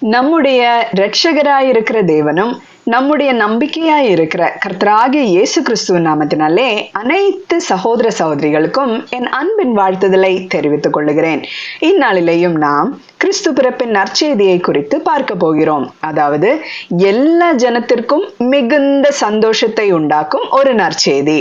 நம்முடைய இரட்சகராயிருக்கிற தேவனும் நம்முடைய நம்பிக்கையாயிருக்கிற கர்த்தராகிய இயேசு கிறிஸ்துவின் நாமத்தினாலே அனைத்து சகோதர சகோதரிகளுக்கும் என் அன்பின் வாழ்த்துதலை தெரிவித்துக் கொள்ளுகிறேன். இந்நாளிலேயும் நாம் கிறிஸ்து பிறப்பின் நற்செய்தியை குறித்து பார்க்க போகிறோம். அதாவது எல்லா ஜனத்திற்கும் மிகுந்த சந்தோஷத்தை உண்டாக்கும் ஒரு நற்செய்தி.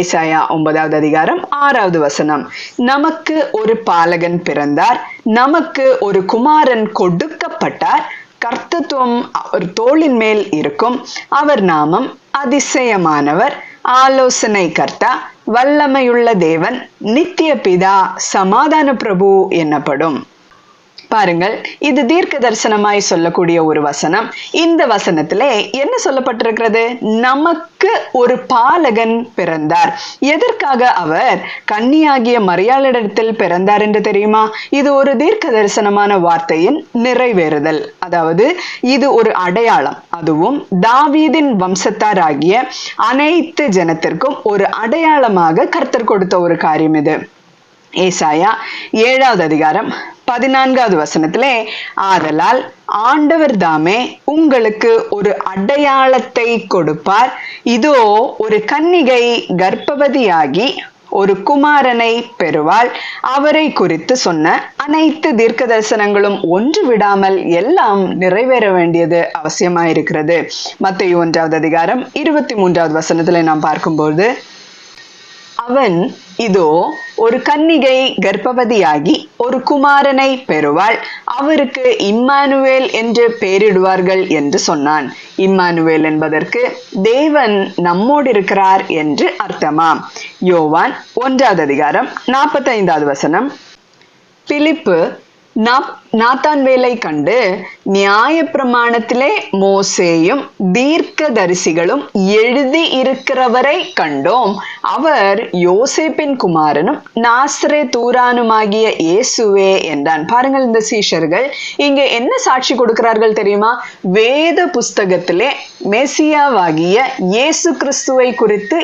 ஏசாயா 9வது அதிகாரம் 6வது வசனம். நமக்கு ஒரு பாலகன் பிறந்தார், நமக்கு ஒரு குமாரன் கொடுக்கப்பட்டார், கர்த்தத்துவம் அவர் தோளின் மேல் இருக்கும், அவர் நாமம் அதிசயமானவர், ஆலோசனை கர்த்தா, வல்லமையுள்ள தேவன், நித்திய பிதா, சமாதான பிரபு எனப்படும். பாருங்கள், இது தீர்க்க தரிசனமாய் சொல்லக்கூடிய ஒரு வசனம். இந்த வசனத்திலே என்ன சொல்லப்பட்டிருக்கிறது? நமக்கு ஒரு பாலகன் பிறந்தார். எதற்காக அவர் கன்னியாகிய மரியாளிடத்தில் பிறந்தார் என்று தெரியுமா? இது ஒரு தீர்க்க தரிசனமான வார்த்தையின் நிறைவேறுதல். அதாவது இது ஒரு அடையாளம். அதுவும் தாவீதின் வம்சத்தாராகிய அனைத்து ஜனத்திற்கும் ஒரு அடையாளமாக கர்த்தர் கொடுத்த ஒரு காரியம் இது. ஏசாயா 7வது அதிகாரம் 14வது வசனத்திலே, ஆதலால் ஆண்டவர் தாமே உங்களுக்கு ஒரு அடையாளத்தை கொடுப்பார், இதோ ஒரு கன்னிகை கர்ப்பவதியாகி ஒரு குமாரனை பெறுவாள், அவரை குறித்து சொன்ன அனைத்து தீர்க்க தரிசனங்களும் ஒன்று விடாமல் எல்லாம் நிறைவேற வேண்டியது அவசியமாயிருக்கிறது. மத்தேயு 1வது அதிகாரம் 23வது வசனத்திலே நாம் பார்க்கும்போது, அவன் இதோ ஒரு கன்னிகை கர்ப்பவதியாகி ஒரு குமாரனை பெறுவாள், அவருக்கு இம்மானுவேல் என்று பெயரிடுவார்கள் என்று சொன்னான். இம்மானுவேல் என்பதற்கு தேவன் நம்மோடு இருக்கிறார் என்று அர்த்தமாம். யோவான் 1வது அதிகாரம் 45வது வசனம். பிலிப்பு நாத்தான்வேலை கண்டு, நியாயப்பிரமாணத்திலே மோசேயும் தீர்க்க தரிசிகளும் எழுதி இருக்கிறவரை கண்டோம், அவர் யோசேப்பின் குமாரனும் நாசரேத்தூரானுமாகிய இயேசுவே என்றான். பாருங்கள், இந்த சீஷர்கள் இங்கே என்ன சாட்சி கொடுக்கிறார்கள் தெரியுமா? வேத புஸ்தகத்திலே மெசியாவாகிய இயேசு கிறிஸ்துவை குறித்து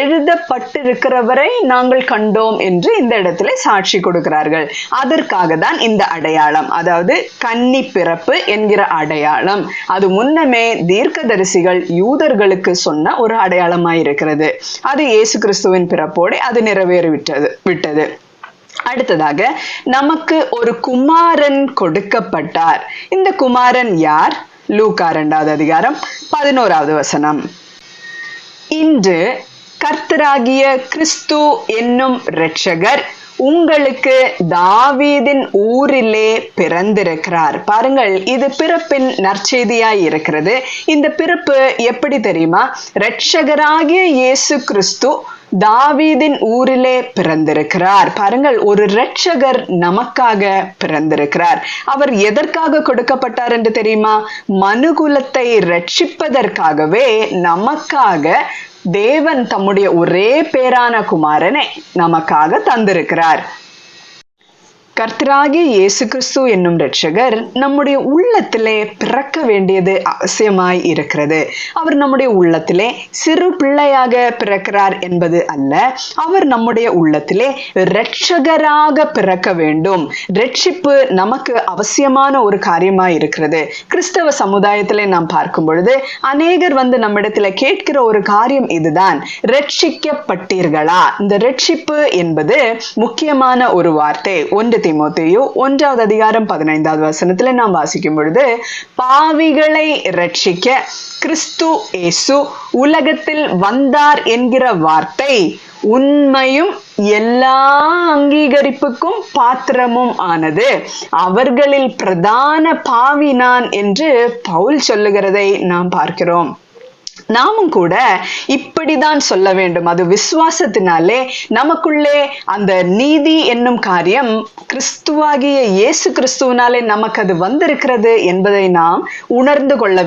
எழுதப்பட்டிருக்கிறவரை நாங்கள் கண்டோம் என்று இந்த இடத்துல சாட்சி கொடுக்கிறார்கள். அதற்காக தான் இந்த அடையாளம், அதாவது கன்னி பிறப்பு என்கிற அடையாளம். அது முன்னமே தீர்க்கதரிசிகள் யூதர்களுக்கு சொன்ன ஒரு அடையாளமாயிருக்கிறது. அது இயேசு கிறிஸ்துவின் பிறப்போடு அது நிறைவேறி விட்டது. அடுத்ததாக, நமக்கு ஒரு குமாரன் கொடுக்கப்பட்டார். இந்த குமாரன் யார்? லூக்கா 2வது அதிகாரம் 11வது வசனம். இன்று கர்த்தராகிய கிறிஸ்து என்னும் இரட்சகர் உங்களுக்கு தாவீதின் ஊரிலே பிறந்திருக்கிறார். பாருங்கள், இது பிறப்பின் நற்செய்தியாய் இருக்கிறது. இந்த பிறப்பு எப்படி தெரியுமா? இரட்சகராகிய இயேசு கிறிஸ்து தாவீதின் ஊரிலே பிறந்திருக்கிறார். பாருங்கள், ஒரு இரட்சகர் நமக்காக பிறந்திருக்கிறார். அவர் எதற்காக கொடுக்கப்பட்டார் என்று தெரியுமா? மனுகுலத்தை ரட்சிப்பதற்காகவே நமக்காக தேவன் தம்முடைய ஒரே பேரான குமாரனை நமக்காக தந்திருக்கிறார். கர்த்தராகிய இயேசு கிறிஸ்து என்னும் இரட்சகர் நம்முடைய உள்ளத்திலே பிறக்க வேண்டியது அவசியமாய் இருக்கிறது. அவர் நம்முடைய உள்ளத்திலே சிறு பிள்ளையாக பிறக்கிறார் என்பது அல்ல, அவர் நம்முடைய உள்ளத்திலே இரட்சகராக பிறக்க வேண்டும். ரட்சிப்பு நமக்கு அவசியமான ஒரு காரியமாய் இருக்கிறது. கிறிஸ்தவ சமுதாயத்திலே நாம் பார்க்கும் பொழுது அநேகர் நம்மிடத்துல கேட்கிற ஒரு காரியம் இதுதான், ரட்சிக்கப்பட்டீர்களா? இந்த ரட்சிப்பு என்பது முக்கியமான ஒரு வார்த்தை. 1 தீமோத்தேயு 1வது அதிகாரம் 15வது வசனத்துல நாம் வாசிக்கும் பொழுது, பாவிகளை ரட்சிக்க கிறிஸ்து இயேசு உலகத்தில் வந்தார் என்கிற வார்த்தை உண்மையும் எல்லா அங்கீகரிப்புக்கும் பாத்திரமும் ஆனது, அவர்களில் பிரதான பாவி நான் என்று பவுல் சொல்லுகிறதை நாம் பார்க்கிறோம். நாமும் கூட இப்படிதான் சொல்ல வேண்டும். அது விசுவாசத்தினாலே நமக்குள்ளே அந்த நீதி என்னும் காரியம் கிறிஸ்துவாகிய இயேசு கிறிஸ்துவினாலே நமக்கு அது வந்திருக்கிறது என்பதை நாம் உணர்ந்து கொள்ள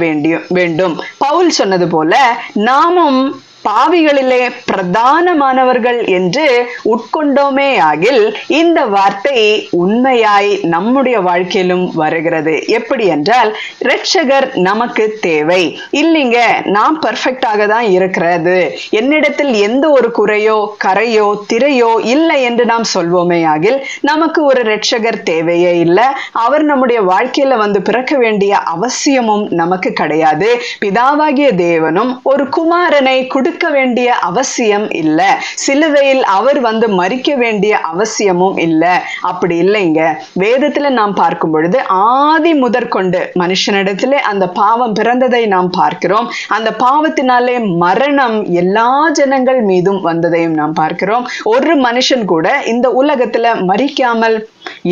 வேண்டும். பவுல் சொன்னது போல நாமும் பாவிகளிலே பிரதானமானவர்கள் என்று உட்கொண்டோமே ஆகில் இந்த வார்த்தை உண்மையாய் நம்முடைய வாழ்க்கையிலும் வருகிறது. எப்படி என்றால், இரட்சகர் நமக்கு தேவை இல்லைங்க, நான் பெர்ஃபெக்டாக தான் இருக்கிறது, என்னிடத்தில் எந்த ஒரு குறையோ கரையோ திரையோ இல்லை என்று நாம் சொல்வோமே ஆகில் நமக்கு ஒரு இரட்சகர் தேவையே இல்லை. அவர் நம்முடைய வாழ்க்கையில வந்து பிறக்க வேண்டிய அவசியமும் நமக்கு கிடையாது. பிதாவாகிய தேவனும் ஒரு குமாரனை கொடுக்க வேண்டிய அவசியம் இல்ல, சிலுவையில் அவர் வந்து மரிக்க வேண்டிய அவசியமும் இல்ல. அப்படி இல்லைங்க. வேதத்துல நாம் பார்க்கும் பொழுது ஆதி முதற்கொண்டு மனுஷனிடத்திலே அந்த பாவம் பிறந்ததை நாம் பார்க்கிறோம். அந்த பாவத்தினாலே மரணம் எல்லா ஜனங்கள் மீதும் வந்ததையும் நாம் பார்க்கிறோம். ஒரு மனுஷன் கூட இந்த உலகத்துல மரிக்காமல்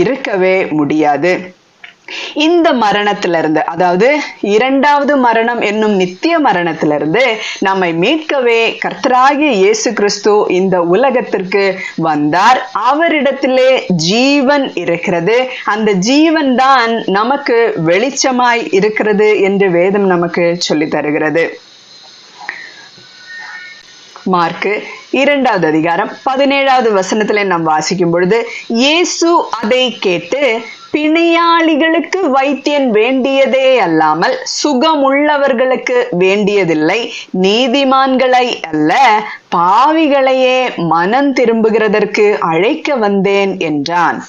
இருக்கவே முடியாது. இந்த மரணத்திலிருந்து, அதாவது இரண்டாவது மரணம் என்னும் நித்திய மரணத்திலிருந்து நம்மை மீட்கவே கர்த்தராகிய இயேசு கிறிஸ்து இந்த உலகத்திற்கு வந்தார். அவரிடத்திலே ஜீவன் இருக்கிறது. அந்த ஜீவன் தான் நமக்கு வெளிச்சமாய் இருக்கிறது என்று வேதம் நமக்கு சொல்லி தருகிறது. மார்க்கு 2வது அதிகாரம் 17வது வசனத்திலே நாம் வாசிக்கும் பொழுது, இயேசு அதை கேட்டு, பிணியாளிகளுக்கு வைத்தியன் வேண்டியதே அல்லாமல் சுகமுள்ளவர்களுக்கு வேண்டியதில்லை, நீதிமான்களை அல்ல பாவிகளையே மனம் திரும்புகிறதற்கு அழைக்க வந்தேன் என்றான்.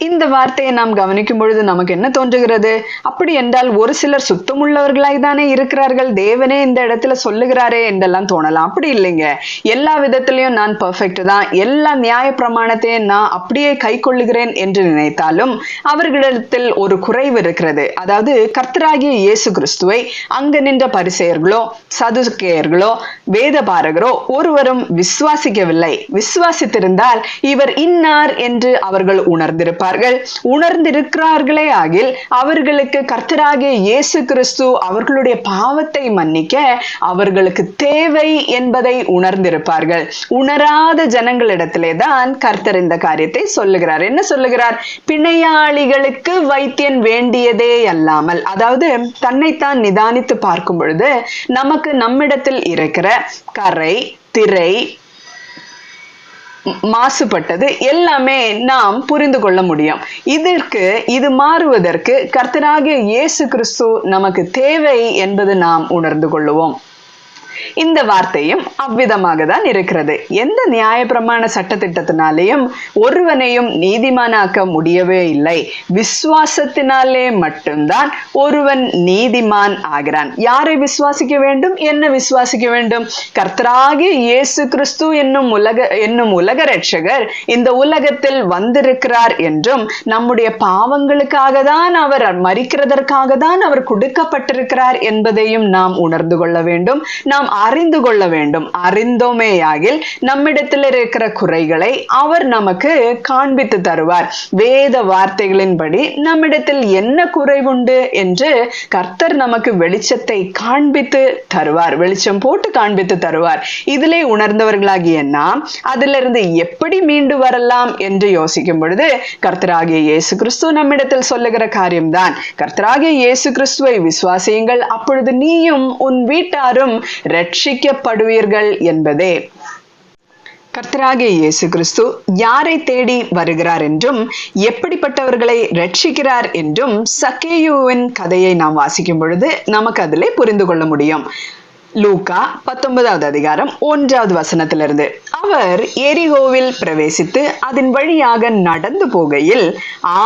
இந்த வார்த்தையை நாம் கவனிக்கும் பொழுது நமக்கு என்ன தோன்றுகிறது? அப்படி என்றால் ஒரு சிலர் சுத்தமுள்ளவர்களாய் தானே இருக்கிறார்கள், தேவனே இந்த இடத்துல சொல்லுகிறாரே என்றெல்லாம் தோணலாம். அப்படி இல்லைங்க. எல்லா விதத்திலையும் நான் பெர்ஃபெக்ட் தான், எல்லா நியாய பிரமாணத்தையும் நான் அப்படியே கை கொள்ளுகிறேன் என்று நினைத்தாலும் அவர்களிடத்தில் ஒரு குறைவு இருக்கிறது. அதாவது கர்த்தராகிய இயேசு கிறிஸ்துவை அங்கு நின்ற பரிசேயர்களோ சதுசேயர்களோ வேதபாரகரோ ஒருவரும் விசுவாசிக்கவில்லை. விசுவாசித்திருந்தால் இவர் இன்னார் என்று அவர்கள் உணர்ந்திருக்கிறார்களே ஆகில் அவர்களுக்கு கர்த்தராகிய இயேசு கிறிஸ்து அவர்களுடைய பாவத்தை மன்னிக்க அவர்களுக்கு தேவை என்பதை உணர்ந்திருப்பார்கள். உணராத ஜனங்களிடத்திலே தான் கர்த்தர் இந்த காரியத்தை சொல்லுகிறார். என்ன சொல்லுகிறார்? பிணையாளிகளுக்கு வைத்தியன் வேண்டியதே அல்லாமல், அதாவது தன்னைத்தான் நிதானித்து பார்க்கும் பொழுது நமக்கு நம்மிடத்தில் இருக்கிற கரை திரை மாசுபட்டது எல்லாமே நாம் புரிந்து கொள்ள முடியும். இது மாறுவதற்கு கர்த்தராகிய இயேசு கிறிஸ்து நமக்கு தேவை என்பது நாம் உணர்ந்து கொள்ளுவோம். இந்த வார்த்தையும் அவ்விதமாக தான் இருக்கிறது. எந்த நியாயப்பிரமாண சட்டத்திட்டத்தினாலேயும் ஒருவனையும் நீதிமானாக்க முடியவே இல்லை. விசுவாசத்தினாலே மட்டும்தான் ஒருவன் நீதிமான் ஆகிறான். யாரை விசுவாசிக்க வேண்டும்? என்ன விசுவாசிக்க வேண்டும்? கர்த்தராகிய இயேசு கிறிஸ்து என்னும் உலக இரட்சகர் இந்த உலகத்தில் வந்திருக்கிறார் என்றும், நம்முடைய பாவங்களுக்காக தான் அவர் மரிக்கிறதற்காக தான் அவர் கொடுக்கப்பட்டிருக்கிறார் என்பதையும் நாம் உணர்ந்து கொள்ள வேண்டும், நாம் அறிந்து கொள்ள வேண்டும். அறிந்தோமேயாகில் நம்மிடத்தில் இருக்கிற குறைகளை அவர் நமக்கு காண்பித்து தருவார். வேத வார்த்தைகளின்படி நம்மிடத்தில் என்ன குறைவுண்டு என்று கர்த்தர் நமக்கு வெளிச்சத்தை காண்பித்து தருவார், வெளிச்சம் போட்டு காண்பித்து தருவார். இதிலே உணர்ந்தவர்களாகிய நாம் அதிலிருந்து எப்படி மீண்டு வரலாம் என்று யோசிக்கும் பொழுது கர்த்தராகிய இயேசு கிறிஸ்து நம்மிடத்தில் சொல்லுகிற காரியம்தான், கர்த்தராகிய இயேசு கிறிஸ்துவை விசுவாசியுங்கள், அப்பொழுது நீயும் உன் வீட்டாரும் ரட்சிக்கப்படுவீர்கள் என்பதே. கர்த்தராகிய இயேசு கிறிஸ்து யாரை தேடி வருகிறார் என்றும் எப்படிப்பட்டவர்களை ரட்சிக்கிறார் என்றும் சக்கேயுவின் கதையை நாம் வாசிக்கும் பொழுது நமக்கு அதிலே புரிந்து கொள்ள முடியும். லூக்கா 19வது அதிகாரம் 1வது வசனத்திலிருந்து, அவர் எரிகோவில் பிரவேசித்து அதன் வழியாக நடந்து போகையில்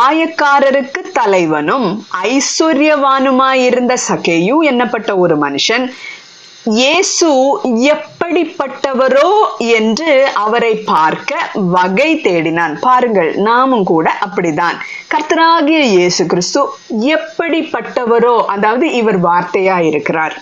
ஆயக்காரருக்கு தலைவனும் ஐஸ்வர்யவானுமாயிருந்த சக்கேயு என்னப்பட்ட ஒரு மனுஷன் இயேசு எப்படிப்பட்டவரோ என்று அவரை பார்க்க வகை தேடினான். பாருங்கள், நாமும் கூட அப்படிதான். கர்த்தராகிய இயேசு கிறிஸ்து எப்படிப்பட்டவரோ, அதாவது இவர் வார்த்தையா இருக்கிறார்.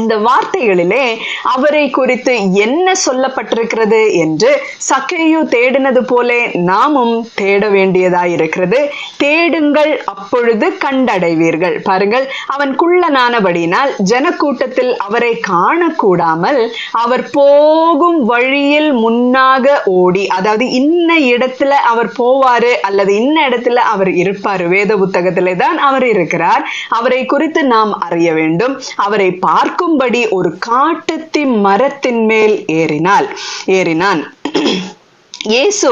இந்த வார்த்தைகளிலே அவரை குறித்து என்ன சொல்லப்பட்டிருக்கிறது என்று சக்கேயு தேடினது போல நாமும் தேட வேண்டியதாயிருக்கிறது. தேடுங்கள், அப்பொழுது கண்டடைவீர்கள். பாருங்கள், அவன் குள்ளனானபடியினால் ஜனக்கூட்டத்தில் அவரை காணக்கூடாமல் அவர் போகும் வழியில் முன்னாக ஓடி, அதாவது இன்ன இடத்துல அவர் போவாரு அல்லது இன்ன இடத்துல அவர் இருப்பாரு, வேத புத்தகத்திலே தான் அவர் இருக்கிறார், அவரை குறித்து நாம் அறிய வேண்டும். அவரை பார்க்கும் காக்கும்படி ஒரு காட்டுத்தி மரத்தின் மேல் ஏறினான். இயேசு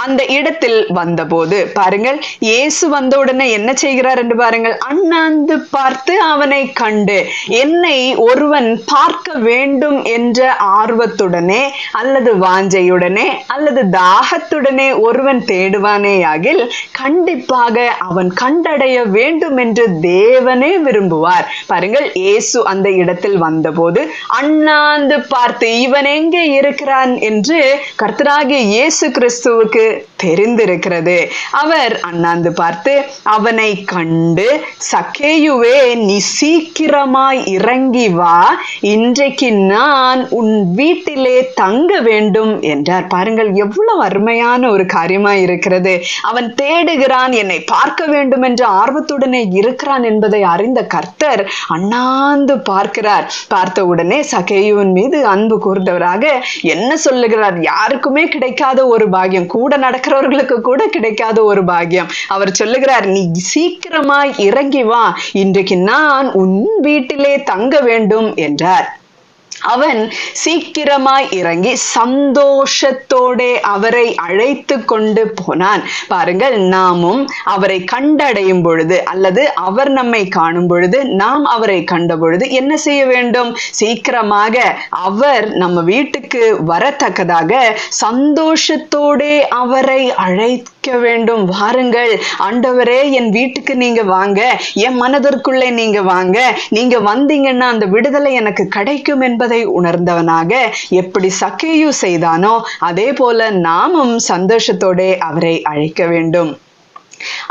அந்த இடத்தில் வந்தபோது பாருங்கள், இயேசு வந்த உடனே என்ன செய்கிறார் என்று பாருங்கள். அண்ணாந்து பார்த்து அவனை கண்டு, என்னை ஒருவன் பார்க்க வேண்டும் என்ற ஆர்வத்துடனே அல்லது வாஞ்சையுடனே அல்லது தாகத்துடனே ஒருவன் தேடுவானேயாகில் கண்டிப்பாக அவன் கண்டடைய வேண்டும் என்று தேவனே விரும்புவார். பாருங்கள், இயேசு அந்த இடத்தில் வந்தபோது அண்ணாந்து பார்த்து இவன் எங்கே இருக்கிறான் என்று கர்த்தராகிய இயேசு கிறிஸ்துவுக்கு தெரிந்திருக்கிறது. அவர் அண்ணாந்து பார்த்து அவனை கண்டு, சக்கேயுவே, நீ சீக்கிரமாய் இறங்கி வா, இன்றைக்கு நான் உன் வீட்டிலே தங்க வேண்டும் என்றார். பாருங்கள், எவ்வளவு அருமையான ஒரு காரியமாய் இருக்கிறது. அவன் தேடுகிறான், என்னை பார்க்க வேண்டும் என்ற ஆர்வத்துடனே இருக்கிறான் என்பதை அறிந்த கர்த்தர் அண்ணாந்து பார்க்கிறார். பார்த்த உடனே சக்கேயுவின் மீது அன்பு கூர்ந்தவராக என்ன சொல்லுகிறார்? யாருக்குமே கிடைக்காத ஒரு பாக்கியம், கூட நடக்கிறவர்களுக்கு கூட கிடைக்காத ஒரு பாக்கியம். அவர் சொல்லுகிறார், நீ சீக்கிரமாய் இறங்கி வா, இன்றைக்கு நான் உன் வீட்டிலே தங்க வேண்டும் என்றார். அவன் சீக்கிரமாய் இறங்கி சந்தோஷத்தோட அவரை அழைத்து கொண்டு போனான். பாருங்கள், நாமும் அவரை கண்டடையும் பொழுது அல்லது அவர் நம்மை காணும் பொழுது, நாம் அவரை கண்ட பொழுது என்ன செய்ய வேண்டும்? சீக்கிரமாக அவர் நம்ம வீட்டுக்கு வரத்தக்கதாக சந்தோஷத்தோட அவரை அழைக்க வேண்டும். வாருங்கள் ஆண்டவரே, என் வீட்டுக்கு நீங்க வாங்க, என் மனதிற்குள்ளே நீங்க வாங்க, நீங்க வந்தீங்கன்னா அந்த விடுதலை எனக்கு கிடைக்கும் என்பதை உணர்ந்தவனாக எப்படி சக்கேயு செய்தானோ அதே போல நாமும் சந்தோஷத்தோட அவரை அழைக்க வேண்டும்.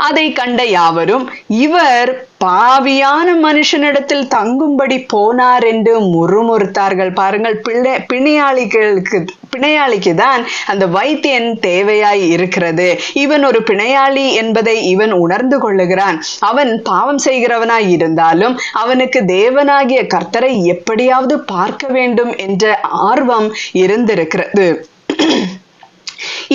அதை கண்ட யாவரும், இவர் பாவியான மனுஷனிடத்தில் தங்கும்படி போனார் என்று முறுமுறுத்தார்கள். பாருங்கள், பிணையாளிக்கு தான் அந்த வைத்தியன் தேவையாய் இருக்கிறது. இவன் ஒரு பிணையாளி என்பதை இவன் உணர்ந்து கொள்ளுகிறான். அவன் பாவம் செய்கிறவனாய் இருந்தாலும் அவனுக்கு தேவனாகிய கர்த்தரை எப்படியாவது பார்க்க வேண்டும் என்ற ஆர்வம் இருந்திருக்கிறது.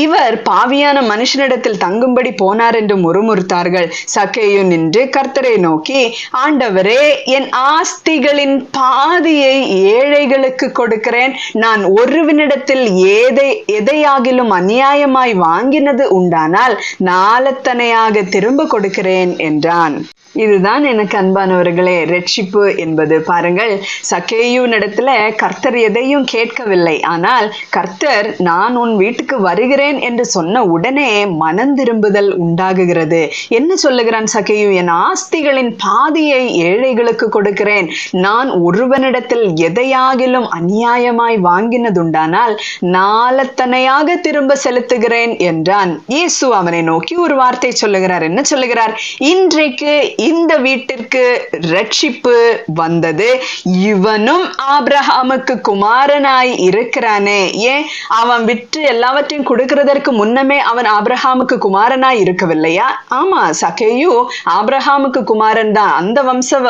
இவர் பாவியான மனுஷனிடத்தில் தங்கும்படி போனார் என்று முறுமுறுத்தார்கள். சக்கேயு நின்று கர்த்தரை நோக்கி, ஆண்டவரே, என் ஆஸ்திகளின் பாதியை ஏழைகளுக்கு கொடுக்கிறேன். நான் ஒருவனிடத்தில் எதையாகிலும் அநியாயமாய் வாங்கினது உண்டானால் நாலத்தனையாக திரும்ப கொடுக்கிறேன் என்றான். இதுதான் எனக்கு அன்பானவர்களே ரட்சிப்பு என்பது. பாருங்கள், சக்கேயுவினிடத்துல கர்த்தர் எதையும் கேட்கவில்லை. ஆனால் கர்த்தர் நான் உன் வீட்டுக்கு வருகிறேன் என்று சொன்ன உடனே மனம் திரும்புதல் உண்டாகுகிறது. என்ன சொல்லுகிறான் சக்கேயு? என் ஆஸ்திகளின் பாதியை ஏழைகளுக்கு கொடுக்கிறேன். நான் ஒருவனிடத்தில் எதையாகிலும் அநியாயமாய் வாங்கினதுண்டானால் நாலத்தனையாக திரும்ப செலுத்துகிறேன் என்றான். இயேசு அவனை நோக்கி ஒரு வார்த்தை சொல்லுகிறார். என்ன சொல்லுகிறார்? இன்றைக்கு இந்த வீட்டிற்கு ரட்சிப்பு வந்தது. இவனும் ஆபிரகாமுக்கு குமாரனாய் இருக்கிறானே. ஏன்? அவன் விற்று எல்லாவற்றையும் கொடுக்கிறதற்கு முன்னமே அவன் ஆபிரகாமுக்கு குமாரனாய் இருக்கவில்லையா? ஆமா, சக்கேயு ஆபிரகாமுக்கு குமாரன் தான், அந்த வம்ச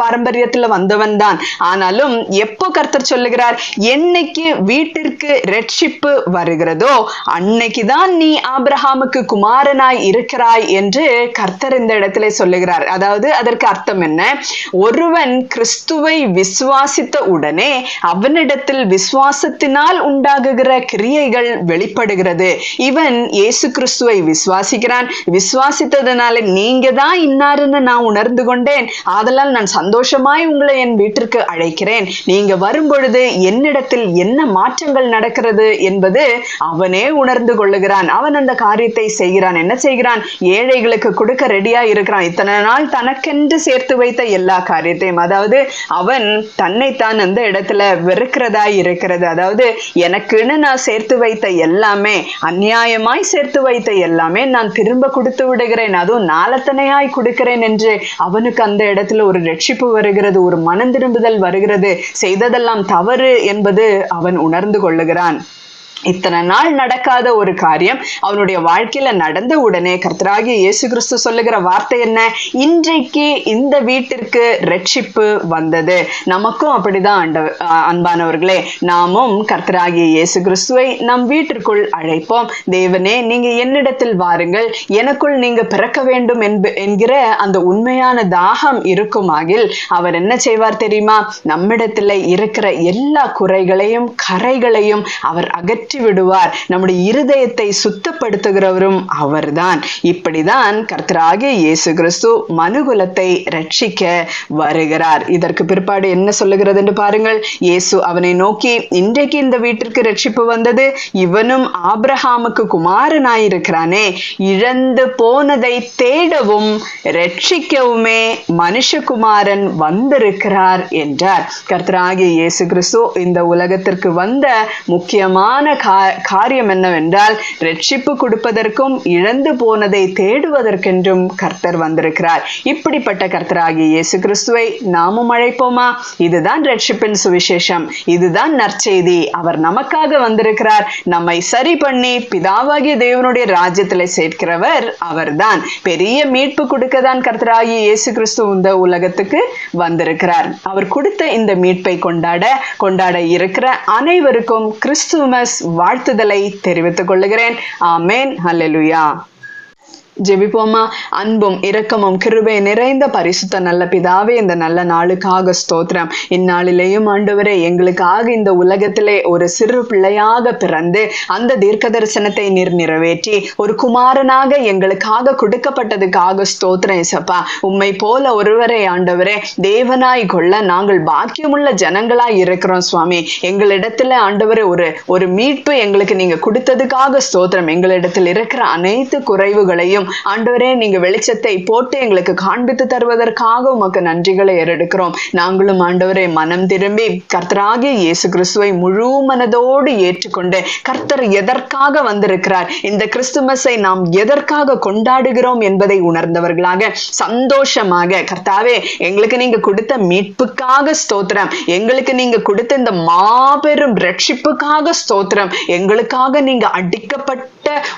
பாரம்பரியத்துல வந்தவன் தான். ஆனாலும் எப்போ கர்த்தர் சொல்லுகிறார்? என்னைக்கு வீட்டிற்கு ரட்சிப்பு வருகிறதோ அன்னைக்குதான் நீ ஆபிரகாமுக்கு குமாரனாய் இருக்கிறாய் என்று கர்த்தர் இந்த இடத்துல சொல்லுகிறார். அதாவது அதற்கு அர்த்தம் என்ன? ஒருவன் கிறிஸ்துவை விசுவாசித்த உடனே அவனிடத்தில் விசுவாசத்தினால் உண்டாகுகிற கிரியைகள் வெளிப்படுகிறது. இவன் இயேசு கிறிஸ்துவை விசுவாசிக்கிறான். விசுவாசித்ததனால நீங்க தான் இன்னாருன்னு நான் உணர்ந்து கொண்டேன், ஆதலால் நான் சந்தோஷமாய் உங்களை என் வீட்டிற்கு அழைக்கிறேன். நீங்க வரும் பொழுது என்னிடத்தில் என்ன மாற்றங்கள் நடக்கிறது என்பது அவனே உணர்ந்து கொள்ளுகிறான். அவன் அந்த காரியத்தை செய்கிறான். என்ன செய்கிறான்? ஏழைகளுக்கு கொடுக்க ரெடியா இருக்கிறான். இத்தனை நாள் தனக்கென்று சேர்த்து வைத்த எல்லா காரியத்தையும், அதாவது அவன் தன்னைத்தான் அந்த இடத்துல வெறுக்கிறதா இருக்கிறது. அதாவது எனக்குன்னு நான் சேர்த்து வைத்த எல்லாமே, அநியாயமாய் சேர்த்து வைத்த எல்லாமே நான் திரும்ப கொடுத்து விடுகிறேன், அதுவும் நாலத்தனையாய் கொடுக்கிறேன் என்று அவனுக்கு அந்த இடத்துல ஒரு ரட்சிப்பு வருகிறது, ஒரு மனம் திரும்புதல் வருகிறது. செய்ததெல்லாம் தவறு என்பது அவன் உணர்ந்து கொள்ளுகிறான். இத்தனை நாள் நடக்காத ஒரு காரியம் அவனுடைய வாழ்க்கையில நடந்த உடனே கர்த்தராகிய இயேசு கிறிஸ்து சொல்லுகிற வார்த்தை என்ன? இன்றைக்கு இந்த வீட்டிற்கு ரட்சிப்பு வந்தது. நமக்கும் அப்படிதான் அன்பானவர்களே, நாமும் கர்த்தராகிய இயேசு கிறிஸ்துவை நம் வீட்டிற்குள் அழைப்போம். தேவனே, நீங்க என்னிடத்தில் வாருங்கள், எனக்குள் நீங்க பிறக்க வேண்டும் என்கிற அந்த உண்மையான தாகம் இருக்குமாகில் அவர் என்ன செய்வார் தெரியுமா? நம்மிடத்துல இருக்கிற எல்லா குறைகளையும் கரைகளையும் அவர் அகற்றி விடுவார். நம்முடைய இருதயத்தை சுத்தப்படுத்துகிறவரும் அவர்தான். இப்படிதான் கர்த்தராகிய இயேசு கிறிஸ்து மனுகுலத்தை ரட்சிக்க வருகிறார். இதற்கு பிற்பாடு என்ன சொல்லுகிறது என்று பாருங்கள். இயேசு அவனை நோக்கி, இன்றைக்கு இந்த வீட்டிற்கு ரட்சிப்பு வந்தது, இவனும் ஆபிரகாமுக்கு குமாரனாயிருக்கிறானே, இழந்து போனதை தேடவும் ரட்சிக்கவுமே மனுஷகுமாரன் வந்திருக்கிறார் என்றார். கர்த்தராகிய இயேசு கிறிஸ்து இந்த உலகத்திற்கு வந்த முக்கியமான காரியம் என்னவென்றால், ரட்சிப்பு கொடுப்பதற்கும் இழந்து போனதை தேடுவதற்கென்றும் கர்த்தர் வந்திருக்கிறார். இப்படிப்பட்ட கர்த்தராகிய இயேசு கிறிஸ்துவை நாமும் அழைப்போமா? இதுதான் ரட்சிப்பின் சுவிசேஷம், இதுதான் நற்செய்தி. அவர் நமக்காக வந்திருக்கிறார். நம்மை சரி பண்ணி பிதாவாகிய தேவனுடைய ராஜ்யத்திலே சேர்க்கிறவர் அவர்தான். பெரிய மீட்பு கொடுக்கதான் கர்த்தராகிய இயேசு கிறிஸ்து இந்த உலகத்துக்கு வந்திருக்கிறார். அவர் கொடுத்த இந்த மீட்பை கொண்டாட இருக்கிற அனைவருக்கும் கிறிஸ்துமஸ் வாழ்த்துதலை தெரிவித்துக் கொள்ளுகிறேன். ஆமேன். ஹல்லேலூயா. ஜெபிப்போமா. அன்பும் இரக்கமும் கிருபை நிறைந்த பரிசுத்த நல்ல பிதாவே, இந்த நல்ல நாளுக்காக ஸ்தோத்திரம். இந்நாளிலேயும் ஆண்டவரே, எங்களுக்காக இந்த உலகத்திலே ஒரு சிறு பிள்ளையாக பிறந்து அந்த தீர்க்க தரிசனத்தை நீர் நிறைவேற்றி ஒரு குமாரனாக எங்களுக்காக கொடுக்கப்பட்டதுக்காக ஸ்தோத்திரம் இயேசப்பா. உம்மை போல ஒருவரை ஆண்டவரே தேவனாய் கொள்ள நாங்கள் பாக்கியமுள்ள ஜனங்களாய் இருக்கிறோம் சுவாமி. எங்களிடத்துல ஆண்டவரே ஒரு மீட்பு எங்களுக்கு நீங்க கொடுத்ததுக்காக ஸ்தோத்திரம். எங்களிடத்தில் இருக்கிற அனைத்து குறைவுகளையும் ஆண்டவரே நீங்க வெளிச்சத்தை போட்டு எங்களுக்கு காண்பித்து தருவதற்காக உமக்கு நன்றிகளை ஏறெடுக்கிறோம். நாங்களும் ஆண்டவரே மனம் திரும்பி கர்த்தராகிய இயேசு கிறிஸ்துவை முழு மனதோடு ஏற்றுக்கொண்டு கர்த்தர் எதற்காக வந்திருக்கிறார், இந்த கிறிஸ்துமஸை நாம் எதற்காக கொண்டாடுகிறோம் என்பதை உணர்ந்தவர்களாக சந்தோஷமாக, கர்த்தாவே எங்களுக்கு நீங்க கொடுத்த மீட்புக்காக ஸ்தோத்திரம், எங்களுக்கு நீங்க கொடுத்த இந்த மாபெரும் ரட்சிப்புக்காக ஸ்தோத்திரம், எங்களுக்காக நீங்க அடிக்கப்பட்ட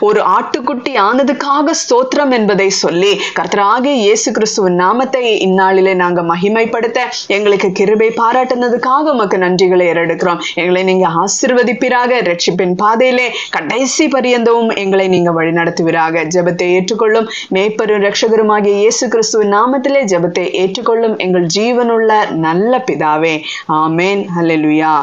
ஒரு ஆட்டுக்குட்டி ஆனதுக்காக ஸ்தோத்திரம் என்பதை சொல்லி கர்த்தராகிய இயேசு கிறிஸ்துவின் நாமத்தை இந்நாளிலே நாங்க மகிமைப்படுத்த எங்களுக்கு கிருபை பாராட்டினதுக்காக உமக்கு நன்றிகளை ஏறெடுக்கிறோம். எங்களை நீங்க ஆசீர்வதிப்பீராக. ரட்சிப்பின் பாதையிலே கடைசி பரியந்தவும் எங்களை நீங்க வழிநடத்துவீராக. ஜெபத்தை ஏற்றுக்கொள்ளும் மேய்ப்பரும் இரட்சகருமாகிய இயேசு கிறிஸ்துவின் நாமத்திலே ஜெபத்தை ஏற்றுக்கொள்ளும் எங்கள் ஜீவனுள்ள நல்ல பிதாவே. ஆமேன். ஹல்லேலூயா.